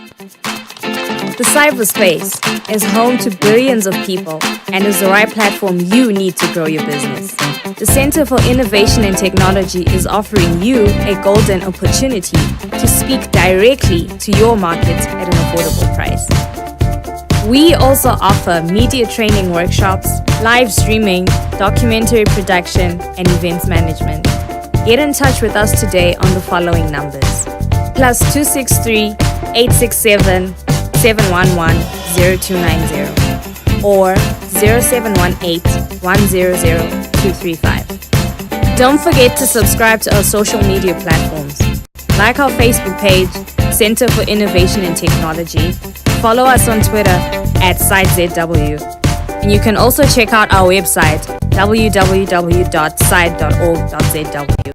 The cyberspace is home to billions of people and is the right platform you need to grow your business. The Center for Innovation and Technology is offering you a golden opportunity to speak directly to your market at an affordable price. We also offer media training workshops, live streaming, documentary production, and events management. Get in touch with us today on the following numbers: +263 867 711 0290 or 0718 100 235. Don't forget to subscribe to our social media platforms. Like our Facebook page, Center for Innovation and Technology. Follow us on Twitter @SiteZW. And you can also check out our website www.site.org.zw.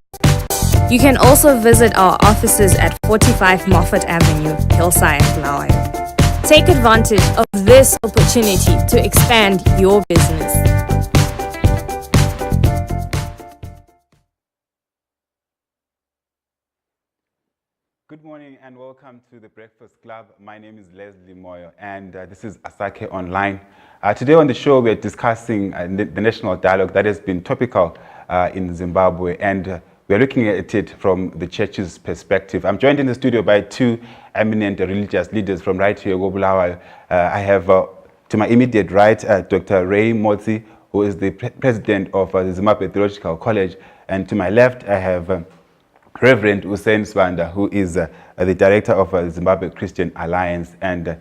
You can also visit our offices at 45 Moffat Avenue, Hillside, Bulawayo. Take advantage of this opportunity to expand your business. Good morning and welcome to the Breakfast Club. My name is Lesley Moyo and this is Asake Online. Today on the show we are discussing the national dialogue that has been topical in Zimbabwe, and we are looking at it from the church's perspective. I'm joined in the studio by two eminent religious leaders from right here, Bulawayo. I have to my immediate right Dr. Motsi, who is the president of the Zimbabwe Theological College, and to my left I have Reverend Useni Sibanda, who is the director of the Zimbabwe Christian Alliance. And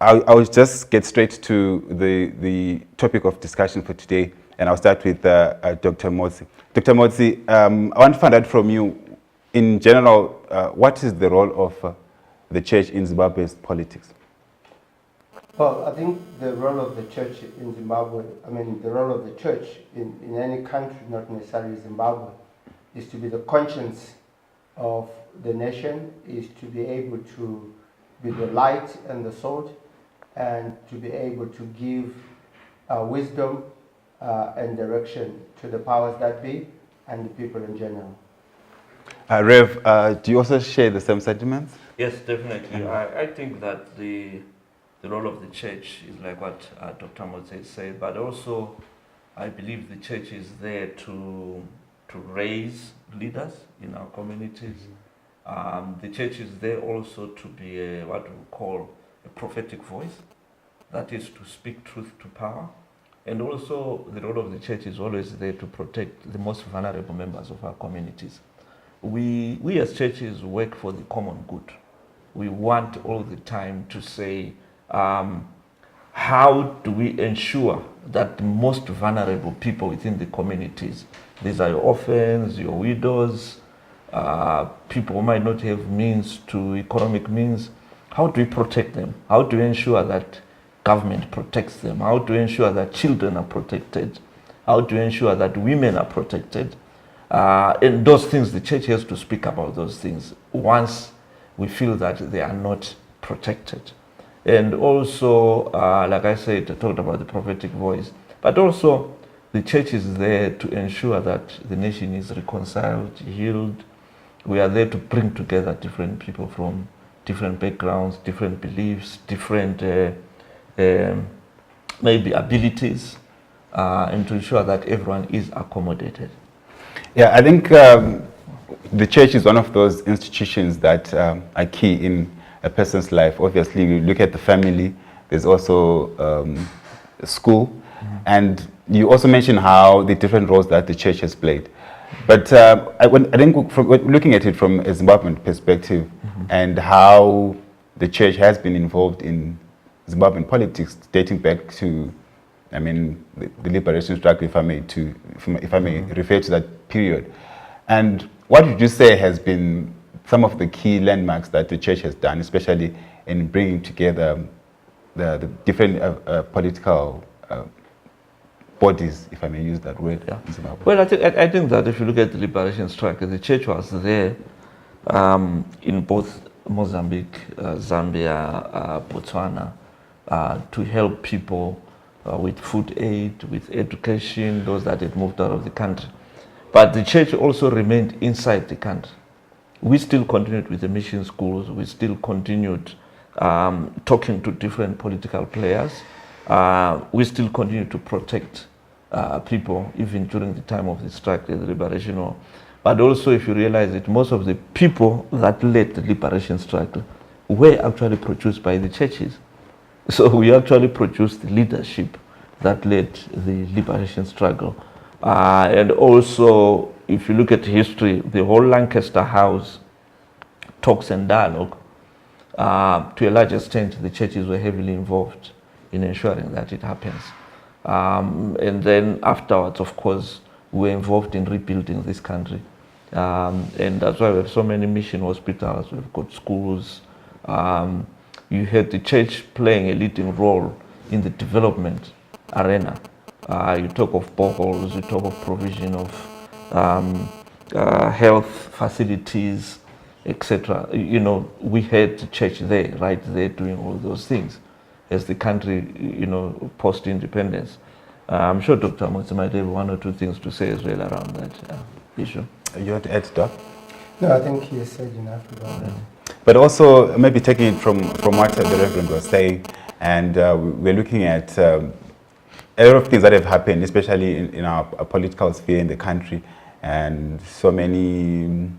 I'll just get straight to the topic of discussion for today, and I'll start with Dr. Motsi. Dr. Motsi, I want to find out from you, in general, what is the role of the church in Zimbabwe's politics? Well, I think the role of the church in Zimbabwe, the role of the church in any country, not necessarily Zimbabwe, is to be the conscience of the nation, is to be able to be the light and the salt, and to be able to give wisdom and direction to the powers that be and the people in general. Rev, do you also share the same sentiments? Yes, definitely. I think that the role of the church is like what Dr. Motsi said, but also I believe the church is there to raise leaders in our communities. The church is there also to be what we call a prophetic voice, that is to speak truth to power. And also the role of the church is always there to protect the most vulnerable members of our communities. We as churches work for the common good. We want all the time to say, how do we ensure that the most vulnerable people within the communities, these are your orphans, your widows, people who might not have economic means, how do we protect them? How do we ensure that government protects them? How do we ensure that children are protected? How do we ensure that women are protected? And those things, the church has to speak about those things once we feel that they are not protected. And also, like I said, I talked about the prophetic voice, but also the church is there to ensure that the nation is reconciled, healed. We are there to bring together different people from different backgrounds, different beliefs, different maybe abilities, and to ensure that everyone is accommodated. Yeah, I think the church is one of those institutions that are key in a person's life. Obviously, we look at the family, there's also school, and you also mentioned how the different roles that the church has played. But I think from looking at it from a Zimbabwean perspective, and how the church has been involved in Zimbabwean politics dating back to, the liberation struggle, if I may refer to that period. And what would you say has been some of the key landmarks that the church has done, especially in bringing together the different political bodies, if I may use that word, in Zimbabwe? Well, I think that if you look at the liberation struggle, the church was there in both Mozambique, Zambia, Botswana, to help people with food aid, with education, those that had moved out of the country. But the church also remained inside the country. We still continued with the mission schools. We still continued talking to different political players. We still continue to protect people, even during the time of the strike, the liberation war. But also, if you realize that most of the people that led the liberation struggle were actually produced by the churches. So we actually produced the leadership that led the liberation struggle. And also, if you look at history, the whole Lancaster House talks and dialogue, to a large extent, the churches were heavily involved in ensuring that it happens. And then afterwards, of course, we were involved in rebuilding this country. And that's why we have so many mission hospitals, we've got schools. You had the church playing a leading role in the development arena. You talk of boreholes, you talk of provision of health facilities, etc. You know, we had the church there, right there, doing all those things as the country, you know, post-independence. I'm sure Dr. Motsi might have one or two things to say as well around that issue. You want to add, Doc? No, I think he has said enough about that. But also, maybe taking it from what the Reverend was saying, and we're looking at a lot of things that have happened, especially in our political sphere in the country, and so many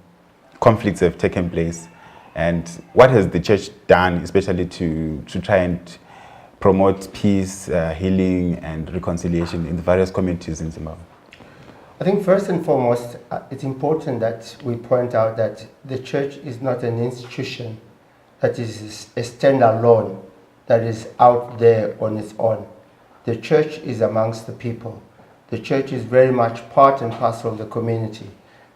conflicts have taken place. And what has the church done, especially to try and promote peace, healing, and reconciliation in the various communities in Zimbabwe? I think first and foremost, it's important that we point out that the church is not an institution that is a standalone, that is out there on its own. The church is amongst the people. The church is very much part and parcel of the community.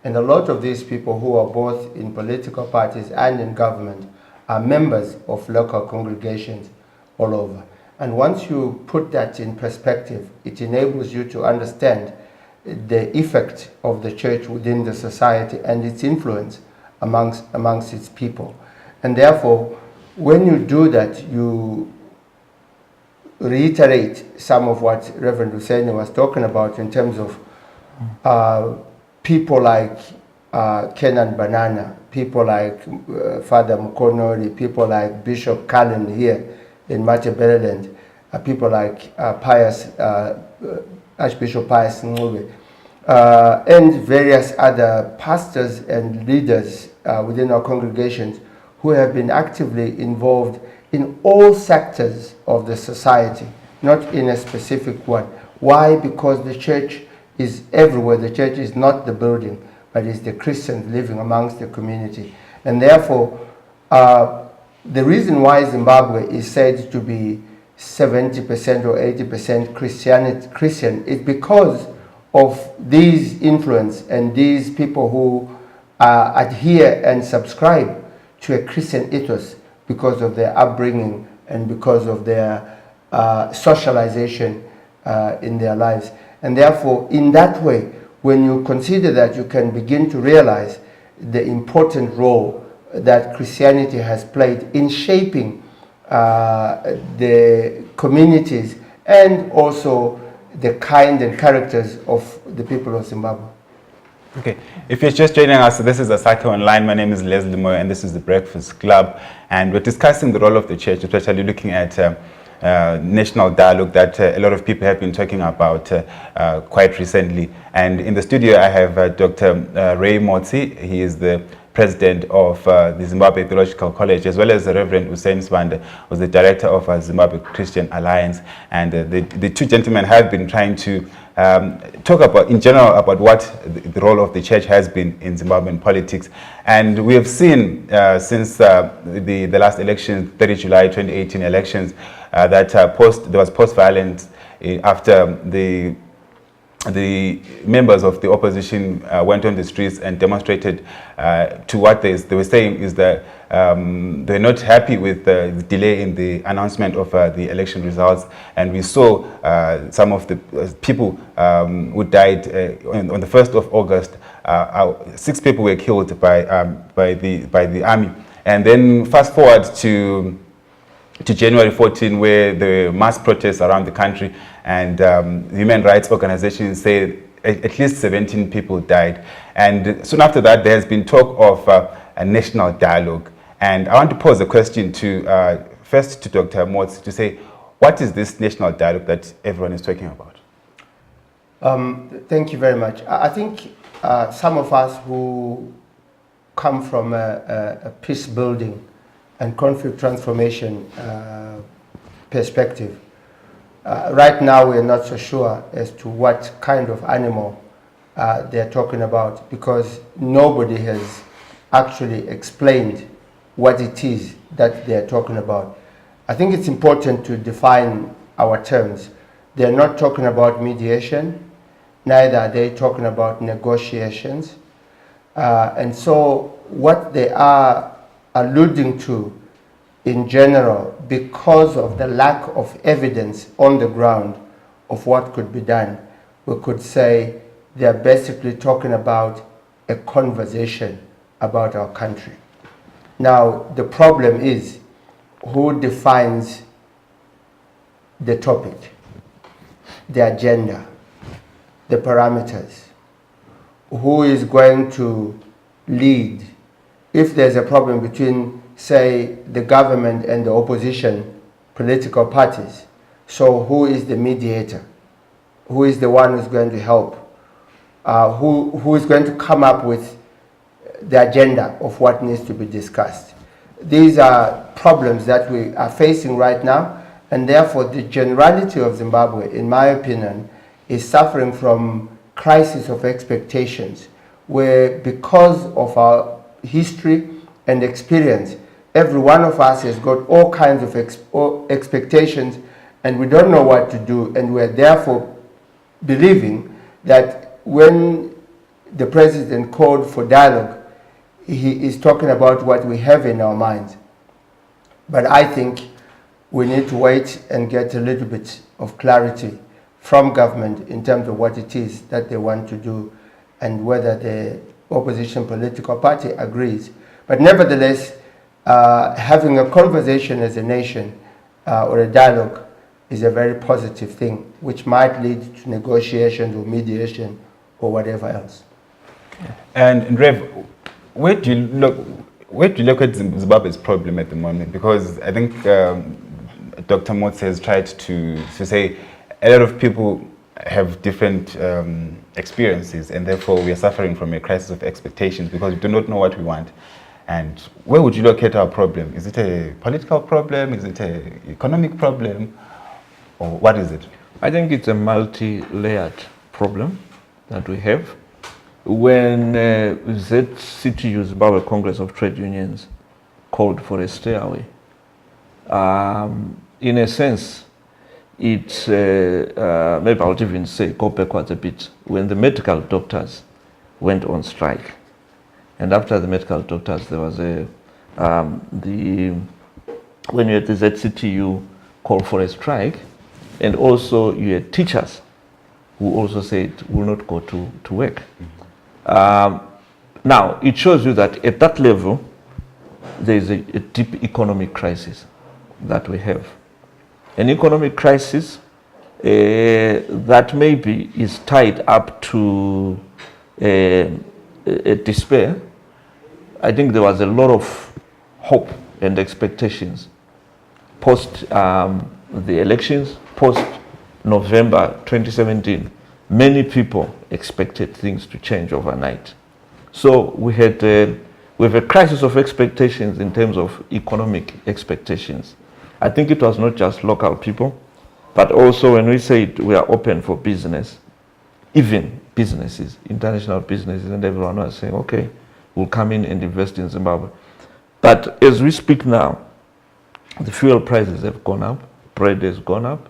And a lot of these people who are both in political parties and in government are members of local congregations all over. And once you put that in perspective, it enables you to understand the effect of the church within the society and its influence amongst its people. And therefore, when you do that, you reiterate some of what Reverend Useni was talking about in terms of people like Kenan Banana, people like Father Mukonori, people like Bishop Cullen here in Matabeleland, people like Archbishop Pius Ngube, and various other pastors and leaders within our congregations who have been actively involved in all sectors of the society, not in a specific one. Why? Because the church is everywhere. The church is not the building, but is the Christians living amongst the community. And therefore, the reason why Zimbabwe is said to be 70% or 80% Christian is because of these influence and these people who adhere and subscribe to a Christian ethos because of their upbringing and because of their socialization in their lives. And therefore, in that way, when you consider that, you can begin to realize the important role that Christianity has played in shaping the communities and also the kind and characters of the people of Zimbabwe. Okay, if you're just joining us, this is Asake Online. My name is Lesley Moyo, and this is the Breakfast Club. And we're discussing the role of the church, especially looking at national dialogue that a lot of people have been talking about quite recently. And in the studio, I have Dr. Ray Motsi. He is the president of the Zimbabwe Theological College, as well as the Reverend Useni Sibanda, who's the director of Zimbabwe Christian Alliance. And the two gentlemen have been trying to talk about, in general, about what the role of the church has been in Zimbabwean politics. And we have seen since the last election, 30 July 2018 elections, that there was post-violence after the members of the opposition went on the streets and demonstrated to what they were saying is that they're not happy with the delay in the announcement of the election results. And we saw some of the people who died on the 1st of August. 6 people were killed by the army. And then fast forward to January 14, where the mass protests around the country, and human rights organizations say at least 17 people died. And soon after that, there has been talk of a national dialogue. And I want to pose a question to first to Dr. Motsi to say, what is this national dialogue that everyone is talking about? Thank you very much. I think some of us who come from a peace building and conflict transformation perspective, right now we're not so sure as to what kind of animal they're talking about, because nobody has actually explained what it is that they're talking about. I think it's important to define our terms. They're not talking about mediation, neither are they talking about negotiations. And so what they are alluding to in general, because of the lack of evidence on the ground of what could be done, we could say they're basically talking about a conversation about our country. Now, the problem is, who defines the topic, the agenda, the parameters? Who is going to lead? If there's a problem between, say, the government and the opposition political parties, so who is the mediator? Who is the one who's going to help? Who is going to come up with the agenda of what needs to be discussed? These are problems that we are facing right now, and therefore the generality of Zimbabwe, in my opinion, is suffering from crisis of expectations, where because of our history and experience, every one of us has got all kinds of expectations, and we don't know what to do, and we're therefore believing that when the president called for dialogue, he is talking about what we have in our minds. But I think we need to wait and get a little bit of clarity from government in terms of what it is that they want to do and whether the opposition political party agrees. But nevertheless, having a conversation as a nation or a dialogue is a very positive thing, which might lead to negotiations or mediation or whatever else. And Rev, where do you look at Zimbabwe's problem at the moment? Because I think Dr. Motsi has tried to say a lot of people have different experiences, and therefore we are suffering from a crisis of expectations because we do not know what we want. And where would you locate our problem? Is it a political problem? Is it an economic problem? Or what is it? I think it's a multi-layered problem that we have. When ZCTU, Zimbabwe Congress of Trade Unions, called for a stay away, in a sense, it, maybe I'll even say, go backwards a bit, when the medical doctors went on strike. And after the medical doctors, there was when you had the ZCTU call for a strike, and also you had teachers who also said will not go to work. Now, it shows you that at that level, there is a deep economic crisis that we have. An economic crisis that maybe is tied up to a despair. I think there was a lot of hope and expectations post the elections, post November 2017. Many people expected things to change overnight. So we have a crisis of expectations in terms of economic expectations. I think it was not just local people, but also when we said we are open for business, even businesses, international businesses, and everyone was saying, okay, we'll come in and invest in Zimbabwe. But as we speak now, the fuel prices have gone up, bread has gone up,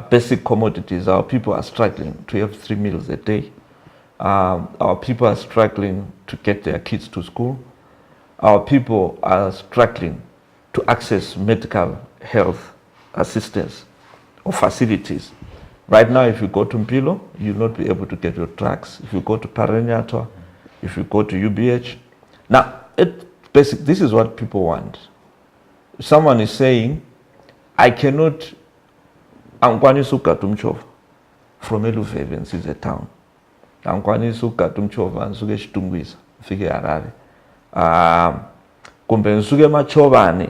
basic commodities, our people are struggling to have 3 meals a day. Our people are struggling to get their kids to school. Our people are struggling to access medical health assistance or facilities. Right now, if you go to Mpilo, you'll not be able to get your drugs. If you go to Parenyato, if you go to UBH. Now, this is what people want. Someone is saying, I cannot, angikwanisi ukugada umtshova from eLuveve ngisize town. Angikwanisi ukugada umtshova ngisuke eShitungwisa ngifike eHarare. Kumbe ngisuke eMachobane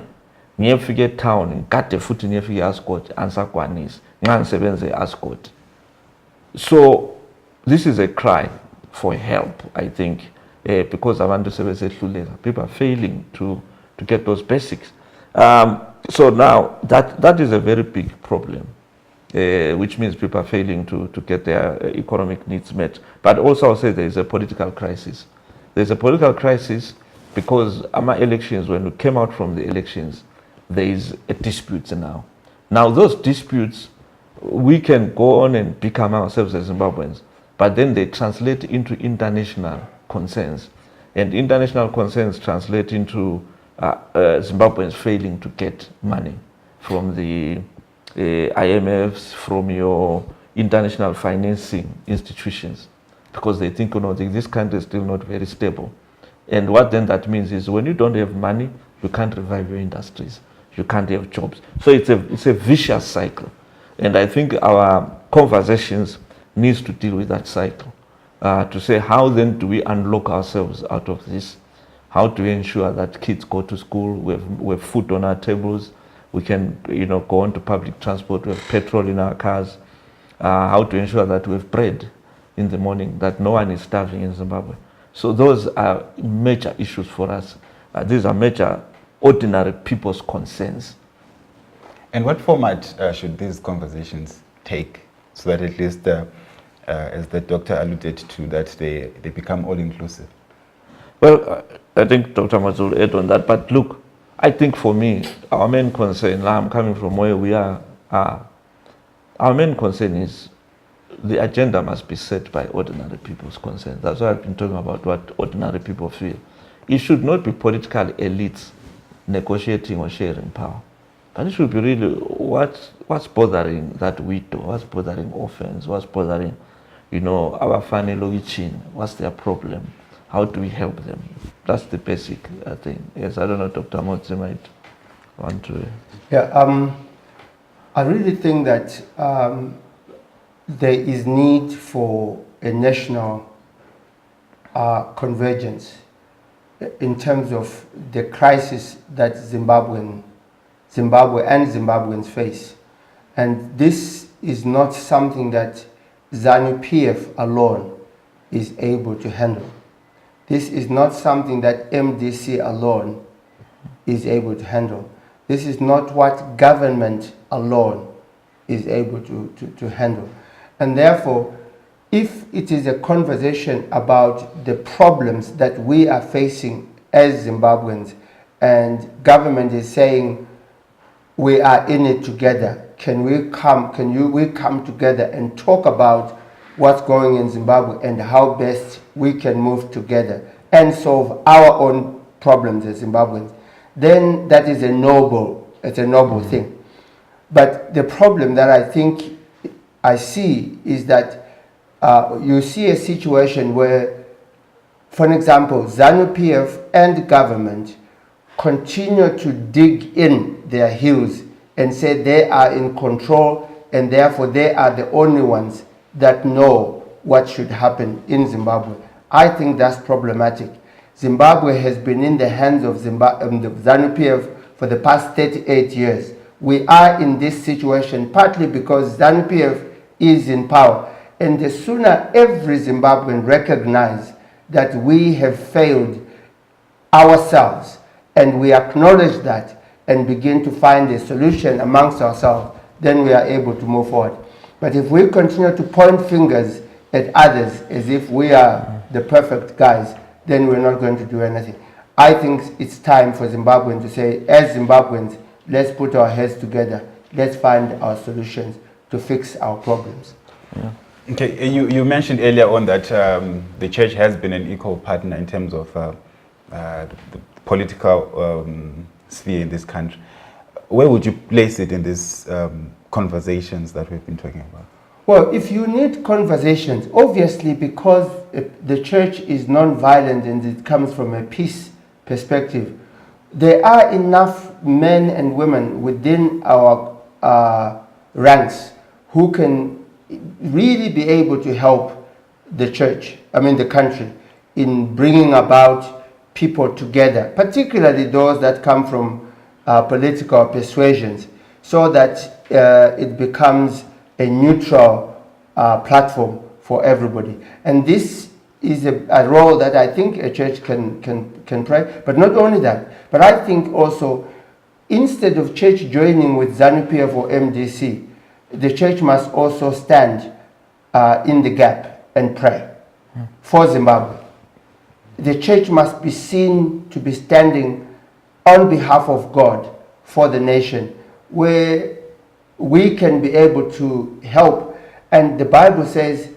ngiyefika etown ngikade futhi ngiyefika i-ascot ansakwanisi nxa ngisebenza i-ascot. So this is a cry for help, I think, because abantu sebesehluleka. People are failing to get those basics. So now that is a very big problem, which means people are failing to get their economic needs met. But also I'll say there is a political crisis. There's a political crisis because our elections, when we came out from the elections, there is a dispute now. Now those disputes, we can go on and become ourselves as Zimbabweans, but then they translate into international concerns. And international concerns translate into Zimbabweans failing to get money from the IMFs, from your international financing institutions, because they think, this country is still not very stable. And what then that means is when you don't have money, you can't revive your industries. You can't have jobs. So it's a vicious cycle. And I think our conversations needs to deal with that cycle, to say how then do we unlock ourselves out of this? How do we ensure that kids go to school, we have food on our tables, we can go on to public transport, we have petrol in our cars, how to ensure that we have bread in the morning, that no one is starving in Zimbabwe. So those are major issues for us. These are major ordinary people's concerns. And what format should these conversations take so that at least, as the doctor alluded to, that they become all-inclusive? Well, I think Dr. Motsi will add on that. But look, I think for me, our main concern, I'm coming from Moyo, our main concern is the agenda must be set by ordinary people's concerns. That's why I've been talking about what ordinary people feel. It should not be political elites negotiating or sharing power. But it should be really what's bothering that widow, what's bothering orphans, what's bothering, our family logichin, what's their problem? How do we help them? That's the basic thing. Yes, I don't know, Dr. Motsi might want to. Yeah, I really think that there is need for a national convergence in terms of the crisis that Zimbabwe and Zimbabweans face. And this is not something that ZANU-PF alone is able to handle. This is not something that MDC alone is able to handle. This is not what government alone is able to handle. And therefore, if it is a conversation about the problems that we are facing as Zimbabweans, and government is saying we are in it together, we come together and talk about what's going in Zimbabwe and how best we can move together and solve our own problems as Zimbabweans, then that is a noble thing. But the problem that I think I see is that you see a situation where, for example, ZANU-PF and government continue to dig in their heels and say they are in control and therefore they are the only ones that know what should happen in Zimbabwe. I think that's problematic. Zimbabwe has been in the hands of ZANU-PF for the past 38 years. We are in this situation partly because ZANU-PF is in power. And the sooner every Zimbabwean recognizes that we have failed ourselves and we acknowledge that and begin to find a solution amongst ourselves, then we are able to move forward. But if we continue to point fingers at others as if we are the perfect guys, then we're not going to do anything. I think it's time for Zimbabweans to say, as Zimbabweans, let's put our heads together. Let's find our solutions to fix our problems. Yeah. Okay, you mentioned earlier on that the church has been an equal partner in terms of the political sphere in this country. Where would you place it in these conversations that we've been talking about? Well, if you need conversations, obviously because the church is non-violent and it comes from a peace perspective, there are enough men and women within our ranks who can really be able to help the country, in bringing about people together, particularly those that come from political persuasions, so that it becomes a neutral platform for everybody. And this is a role that I think a church can play. But not only that, but I think also, instead of church joining with ZANU-PF or MDC, the church must also stand in the gap and pray for Zimbabwe. The church must be seen to be standing on behalf of God for the nation, where we can be able to help. And the Bible says,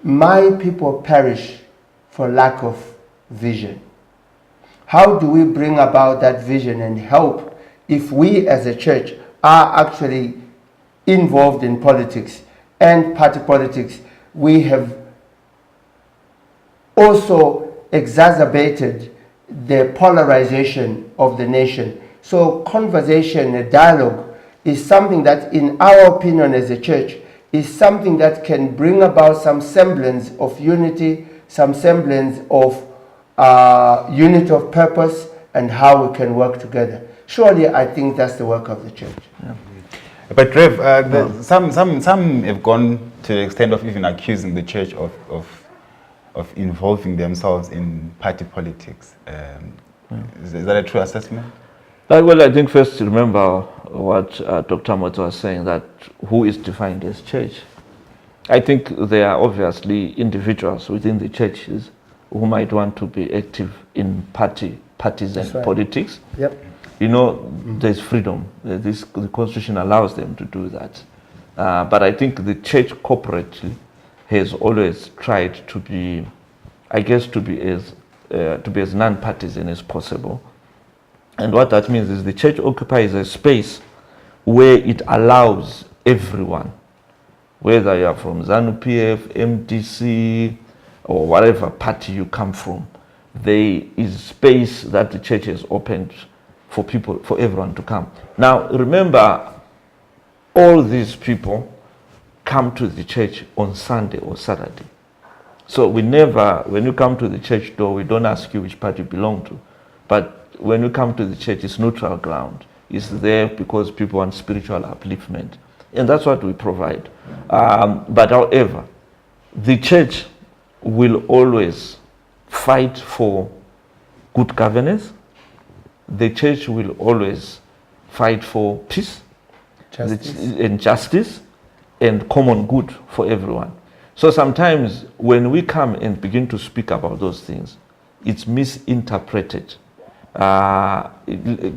my people perish for lack of vision. How do we bring about that vision and help if we as a church are actually involved in politics and party politics? We have also exacerbated the polarization of the nation. So conversation, a dialogue, is something that, in our opinion as a church, is something that can bring about some semblance of unity, some semblance of unity of purpose, and how we can work together. Surely, I think that's the work of the church. Yeah. But Rev, some have gone to the extent of even accusing the church of involving themselves in party politics. Is that a true assessment? Well, I think first remember what Dr. Motsi was saying, that who is defined as church. I think there are obviously individuals within the churches who might want to be active in partisan politics. Yep. You know, there's freedom. The Constitution allows them to do that. But I think the church corporately has always tried to be, I guess, to be as non-partisan as possible. And what that means is the church occupies a space where it allows everyone, whether you are from ZANU-PF, MDC, or whatever party you come from, there is space that the church has opened for people, for everyone to come. Now, remember, all these people come to the church on Sunday or Saturday. So we never, when you come to the church door, we don't ask you which party you belong to. But when you come to the church, it's neutral ground. It's there because people want spiritual upliftment. And that's what we provide. But however, the church will always fight for good governance. The church will always fight for peace and justice and common good for everyone. So sometimes when we come and begin to speak about those things, it's misinterpreted.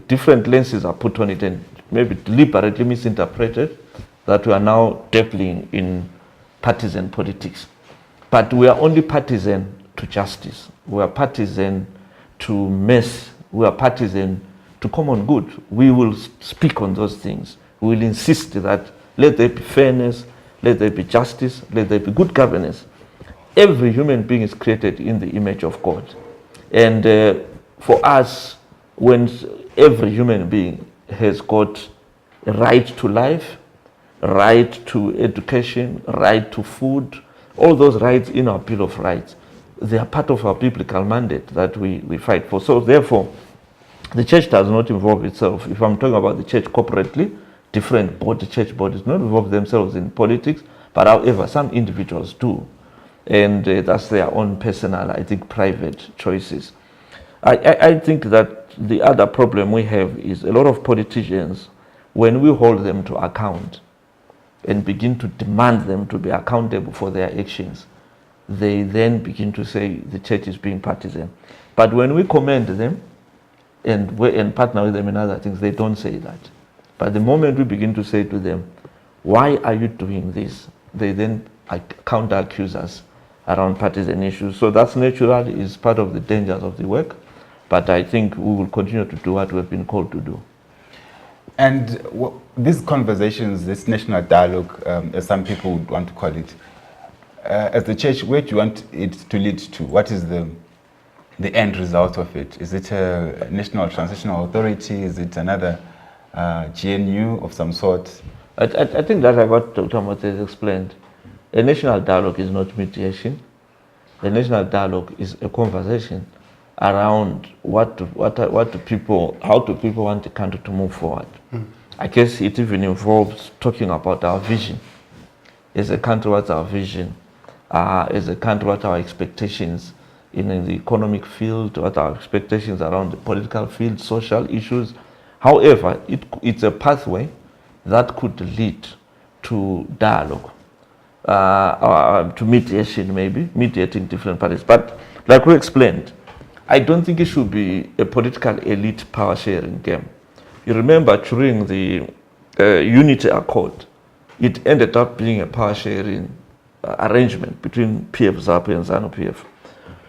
Different lenses are put on it and maybe deliberately misinterpreted that we are now dabbling in partisan politics. But we are only partisan to justice. We are partisan to mess. We are partisan to common good. We will speak on those things. We will insist that let there be fairness, let there be justice, let there be good governance. Every human being is created in the image of God. And for us, when every human being has got a right to life, right to education, right to food, all those rights in our Bill of Rights, they are part of our biblical mandate that we fight for. So therefore, the church does not involve itself. If I'm talking about the church corporately, different church bodies not involve themselves in politics, but however, some individuals do. And that's their own personal, I think, private choices. I think that the other problem we have is a lot of politicians, when we hold them to account and begin to demand them to be accountable for their actions, they then begin to say the church is being partisan. But when we commend them and partner with them in other things, they don't say that. But the moment we begin to say to them, why are you doing this? They then counter-accuse us around partisan issues. So that's natural, is part of the dangers of the work. But I think we will continue to do what we've been called to do. And these conversations, this national dialogue, as some people would want to call it, as the church, where do you want it to lead to? What is the end result of it? Is it a national transitional authority? Is it another GNU of some sort? I think that's what Dr. Motsi has explained. A national dialogue is not mediation. A national dialogue is a conversation around how do people want the country to move forward. I guess it even involves talking about our vision. As a country, what's our vision? As a country, what are our expectations in the economic field, what are our expectations around the political field, social issues. However, it's a pathway that could lead to dialogue, to mediation maybe, mediating different parties. But like we explained, I don't think it should be a political elite power sharing game. You remember during the Unity Accord, it ended up being a power sharing arrangement between PF ZAPU and ZANU-PF.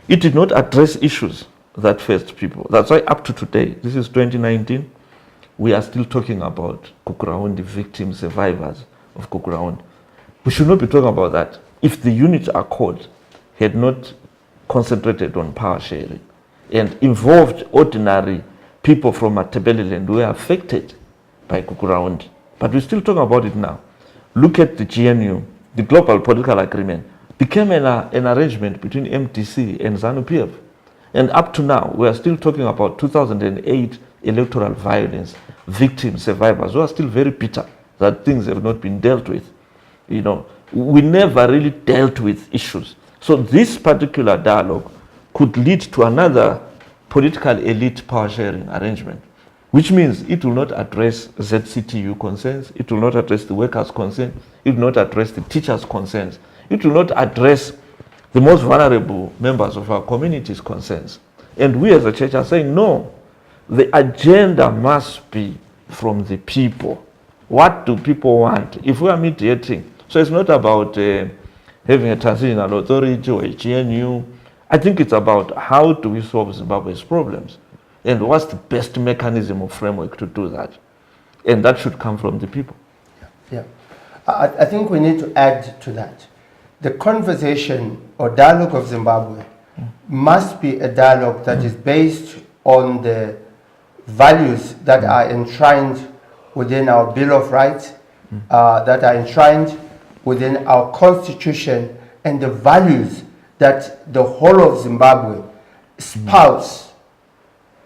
It did not address issues that faced people. That's why up to today, this is 2019, we are still talking about Kukurahundi victims, survivors of Kukurahundi. We should not be talking about that if the Unity Accord had not concentrated on power sharing and involved ordinary people from Matebeleland who were affected by Kukurahundi. But we're still talking about it now. Look at the GNU, the Global Political Agreement, became an arrangement between MDC and ZANU-PF. And up to now, we are still talking about 2008 electoral violence, victims, survivors, who are still very bitter that things have not been dealt with. You know, we never really dealt with issues. So this particular dialogue could lead to another political elite power sharing arrangement, which means it will not address ZCTU concerns, it will not address the workers' concerns, it will not address the teachers' concerns, it will not address the most vulnerable members of our community's concerns. And we as a church are saying, no, the agenda must be from the people. What do people want? If we are mediating, so it's not about having a transitional authority or a GNU. I think it's about how do we solve Zimbabwe's problems and what's the best mechanism or framework to do that. And that should come from the people. Yeah. I think we need to add to that. The conversation or dialogue of Zimbabwe must be a dialogue that is based on the values that are enshrined within our Bill of Rights, that are enshrined within our Constitution, and the values that the whole of Zimbabwe espouse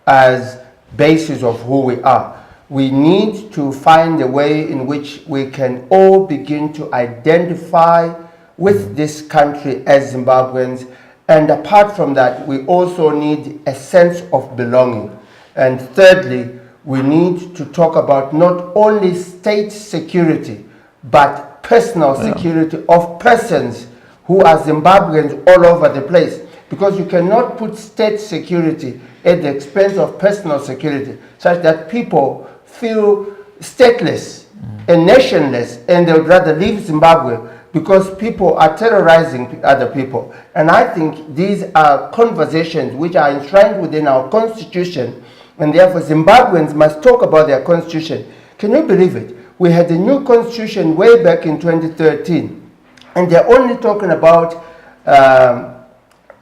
as basis of who we are. We need to find a way in which we can all begin to identify with this country as Zimbabweans, and apart from that, we also need a sense of belonging. And thirdly, we need to talk about not only state security, but personal security of persons who are Zimbabweans all over the place. Because you cannot put state security at the expense of personal security, such that people feel stateless and nationless, and they would rather leave Zimbabwe because people are terrorizing other people. And I think these are conversations which are enshrined within our Constitution, and therefore Zimbabweans must talk about their Constitution. Can you believe it? We had a new Constitution way back in 2013, and they're only talking about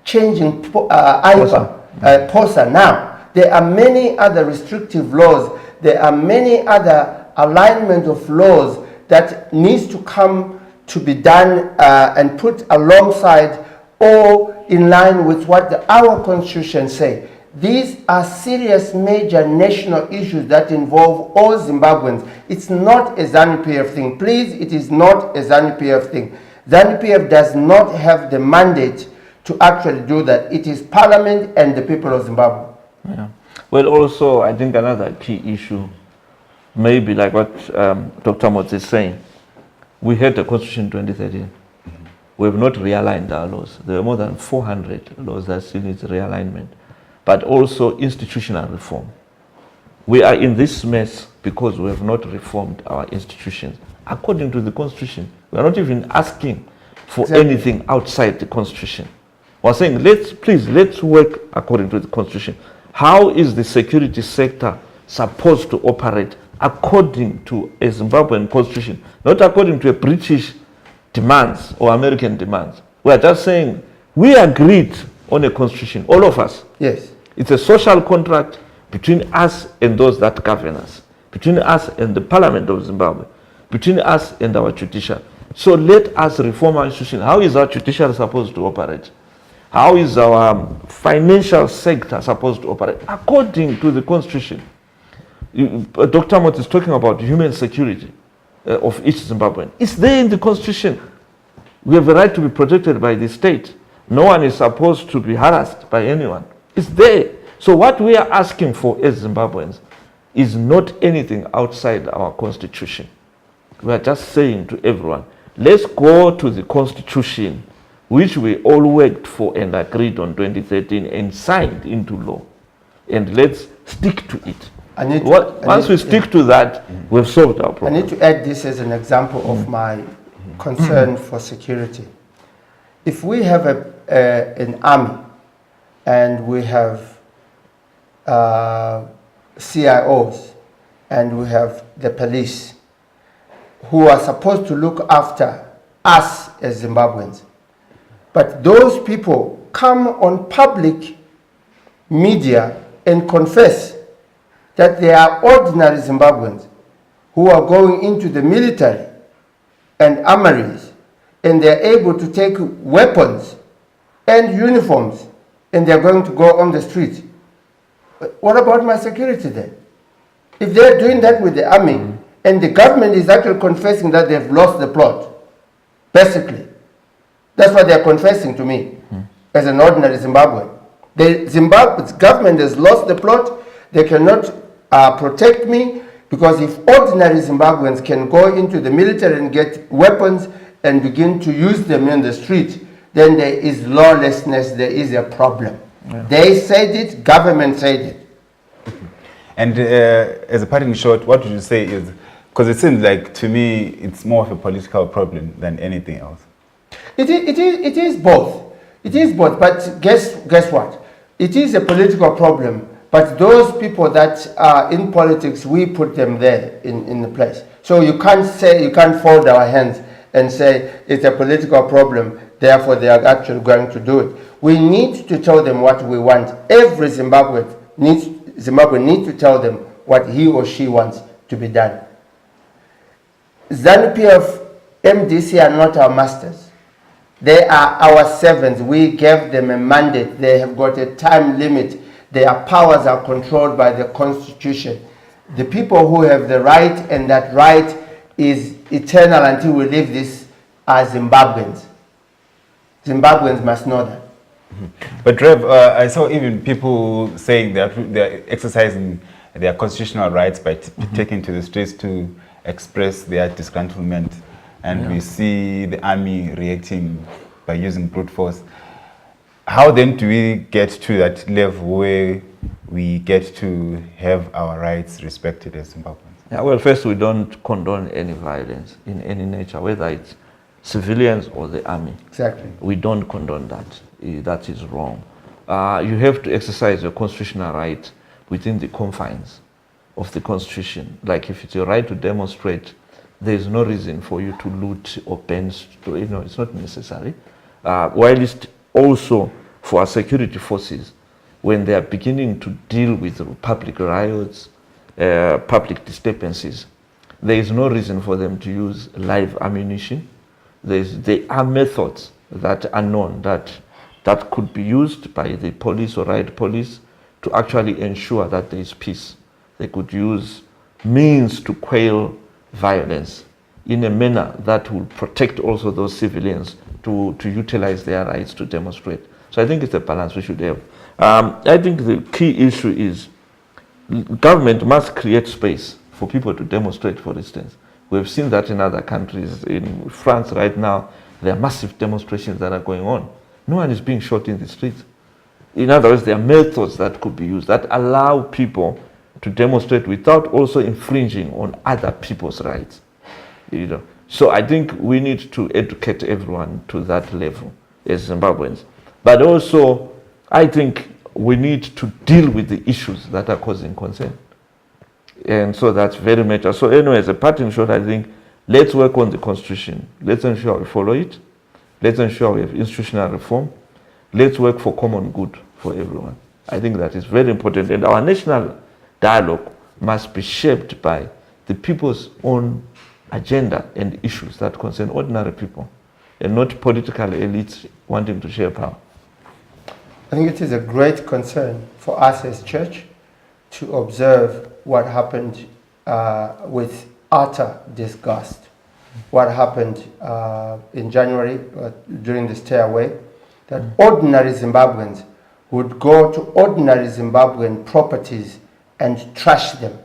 changing POSA now. There are many other restrictive laws. There are many other alignment of laws that needs to come to be done and put alongside or in line with what our Constitution say. These are serious major national issues that involve all Zimbabweans. It's not a ZANU-PF thing. Please, it is not a ZANU-PF thing. ZANU-PF does not have the mandate to actually do that. It is Parliament and the people of Zimbabwe. Yeah. Well, also, I think another key issue, maybe like what Dr. Motsi is saying, we had the Constitution in 2013. We have not realigned our laws. There are more than 400 laws that still need realignment, but also institutional reform. We are in this mess because we have not reformed our institutions. According to the Constitution, we are not even asking for anything outside the Constitution. We're saying, let's work according to the Constitution. How is the security sector supposed to operate according to a Zimbabwean Constitution, not according to a British demands or American demands? We are just saying, we agreed on a Constitution, all of us. Yes. It's a social contract between us and those that govern us, between us and the Parliament of Zimbabwe, between us and our judiciary. So let us reform our institution. How is our judiciary supposed to operate? How is our financial sector supposed to operate according to the constitution? Dr. Motsi is talking about human security of each Zimbabwean. It's there in the constitution. We have a right to be protected by the state. No one is supposed to be harassed by anyone. It's there. So what we are asking for as Zimbabweans is not anything outside our constitution. We are just saying to everyone, let's go to the constitution, which we all worked for and agreed on 2013 and signed into law. And let's stick to it. Once we stick to that, we've solved our problem. I need to add this as an example of my concern for security. If we have an army and we have CIOs and we have the police who are supposed to look after us as Zimbabweans, but those people come on public media and confess that they are ordinary Zimbabweans who are going into the military and armories, and they're able to take weapons and uniforms, and they're going to go on the street. What about my security then? If they're doing that with the army, and the government is actually confessing that they've lost the plot, basically, that's what they're confessing to me as an ordinary Zimbabwean. The Zimbabwe's government has lost the plot. They cannot protect me, because if ordinary Zimbabweans can go into the military and get weapons and begin to use them in the street, then there is lawlessness, there is a problem. Yeah. They said it, government said it. And as a parting shot, what would you say is, because it seems like to me it's more of a political problem than anything else. It is both. It is both, but guess what? It is a political problem. But those people that are in politics, we put them there in the place. So you can't fold our hands and say it's a political problem, therefore they are actually going to do it. We need to tell them what we want. Every Zimbabwean needs to tell them what he or she wants to be done. ZANU-PF, MDC are not our masters. They are our servants. We gave them a mandate. They have got a time limit. Their powers are controlled by the Constitution. The people who have the right, and that right is eternal until we leave this, are Zimbabweans. Zimbabweans must know that. But Rev, I saw even people saying that they're exercising their constitutional rights by taking to the streets to express their disgruntlement. And we see the army reacting by using brute force. How then do we get to that level where we get to have our rights respected as Zimbabweans? Yeah, well, first, we don't condone any violence in any nature, whether it's civilians or the army. Exactly. We don't condone that. That is wrong. You have to exercise your constitutional right within the confines of the Constitution. Like if it's your right to demonstrate, there is no reason for you to loot or burn. It's not necessary. While it's also for our security forces, when they are beginning to deal with public riots, public disturbances, there is no reason for them to use live ammunition. There are methods that are known that could be used by the police or riot police to actually ensure that there is peace. They could use means to quell violence in a manner that will protect also those civilians to utilize their rights to demonstrate. So I think it's a balance we should have. I think the key issue is government must create space for people to demonstrate, for instance. We've seen that in other countries. In France right now, there are massive demonstrations that are going on. No one is being shot in the streets. In other words, there are methods that could be used that allow people to demonstrate without also infringing on other people's rights. So I think we need to educate everyone to that level as Zimbabweans. But also, I think we need to deal with the issues that are causing concern. And so that's very major. So anyway, as a parting shot, I think let's work on the Constitution. Let's ensure we follow it. Let's ensure we have institutional reform. Let's work for common good for everyone. I think that is very important. And our national dialogue must be shaped by the people's own agenda and issues that concern ordinary people, and not political elites wanting to share power. I think it is a great concern for us as church to observe what happened with utter disgust. What happened in January during the stay away, that ordinary Zimbabweans would go to ordinary Zimbabwean properties and trash them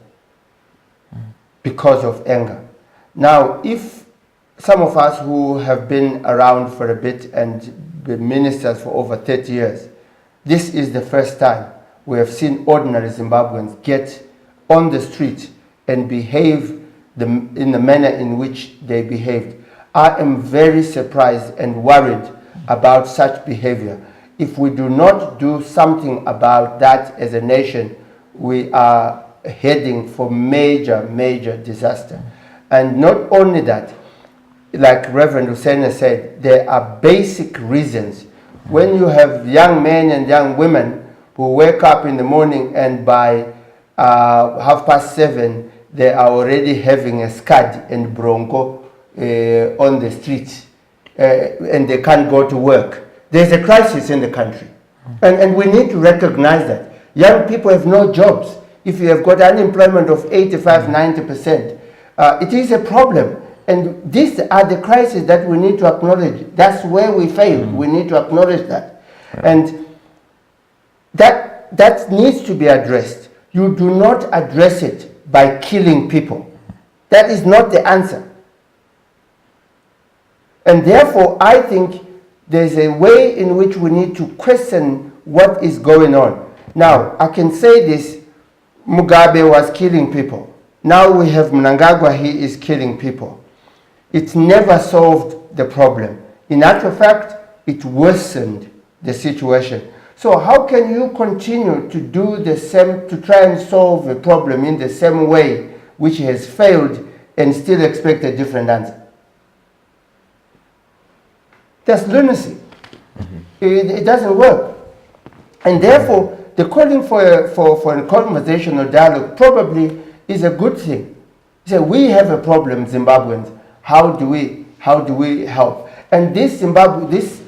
because of anger. Now, if some of us who have been around for a bit and been ministers for over 30 years, this is the first time we have seen ordinary Zimbabweans get on the street and behave in the manner in which they behaved. I am very surprised and worried about such behavior. If we do not do something about that as a nation, we are heading for major, major disaster. And not only that, like Reverend Useni said, there are basic reasons. When you have young men and young women who wake up in the morning and by 7:30, they are already having a scud and bronco on the street, and they can't go to work. There's a crisis in the country, and we need to recognize that. Young people have no jobs. If you have got unemployment of 85–90%, it is a problem. And these are the crises that we need to acknowledge. That's where we failed. We need to acknowledge that. And that needs to be addressed. You do not address it by killing people. That is not the answer. And therefore, I think there's a way in which we need to question what is going on. Now, I can say this, Mugabe was killing people. Now we have Mnangagwa, he is killing people. It never solved the problem. In actual fact, it worsened the situation. So how can you continue to do the same, to try and solve a problem in the same way which has failed and still expect a different answer? That's lunacy. It doesn't work. And therefore, the calling for a conversational dialogue probably is a good thing. So we have a problem, Zimbabweans. How do we help? And this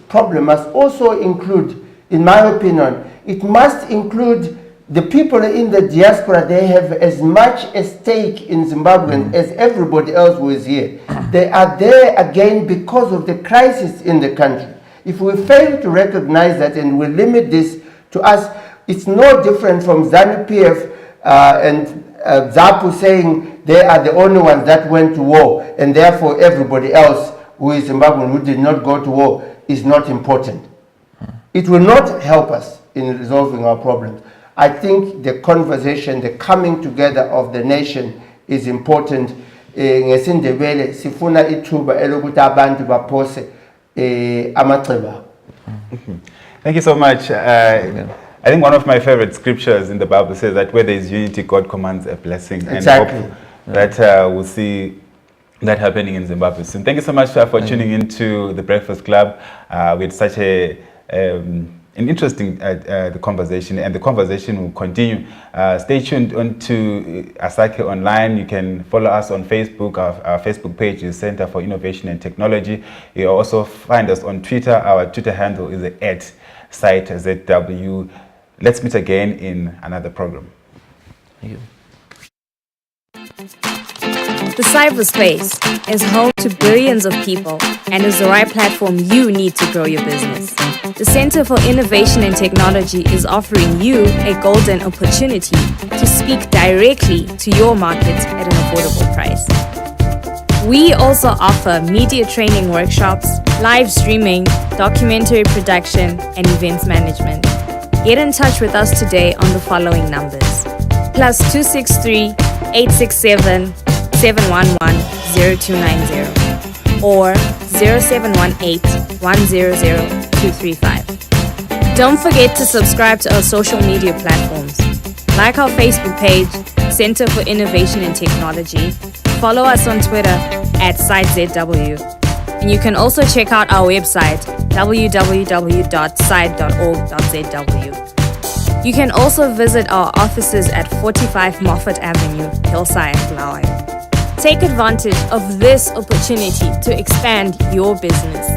problem must also include, in my opinion, it must include the people in the diaspora. They have as much a stake in Zimbabwe as everybody else who is here. They are there again because of the crisis in the country. If we fail to recognize that and we limit this to us, it's no different from ZANU-PF and ZAPU saying they are the only ones that went to war, and therefore everybody else who is Zimbabwean who did not go to war is not important. It will not help us in resolving our problems. I think the conversation, the coming together of the nation is important. NgesiNdebele sifuna ithuba elokuthi abantu baphose amaceba. Thank you so much. I think one of my favorite scriptures in the Bible says that where there is unity, God commands a blessing. Exactly. And hope that we'll see that happening in Zimbabwe soon. Thank you so much for tuning into the Breakfast Club. We had such an interesting the conversation, and the conversation will continue. Stay tuned on to Asake Online. You can follow us on Facebook. Our Facebook page is Center for Innovation and Technology. You also find us on Twitter. Our Twitter handle is @SiteZW. Let's meet again in another program. Thank you. The cyberspace is home to billions of people and is the right platform you need to grow your business. The Center for Innovation and Technology is offering you a golden opportunity to speak directly to your market at an affordable price. We also offer media training workshops, live streaming, documentary production, and events management. Get in touch with us today on the following numbers: +263 867 711 0290 or 0718 100 235. Don't forget to subscribe to our social media platforms. Like our Facebook page, Center for Innovation and Technology. Follow us on Twitter @SiteZW. And you can also check out our website www.site.org.zw. You can also visit our offices at 45 Moffat Avenue, Hillside, Bulawayo. Take advantage of this opportunity to expand your business.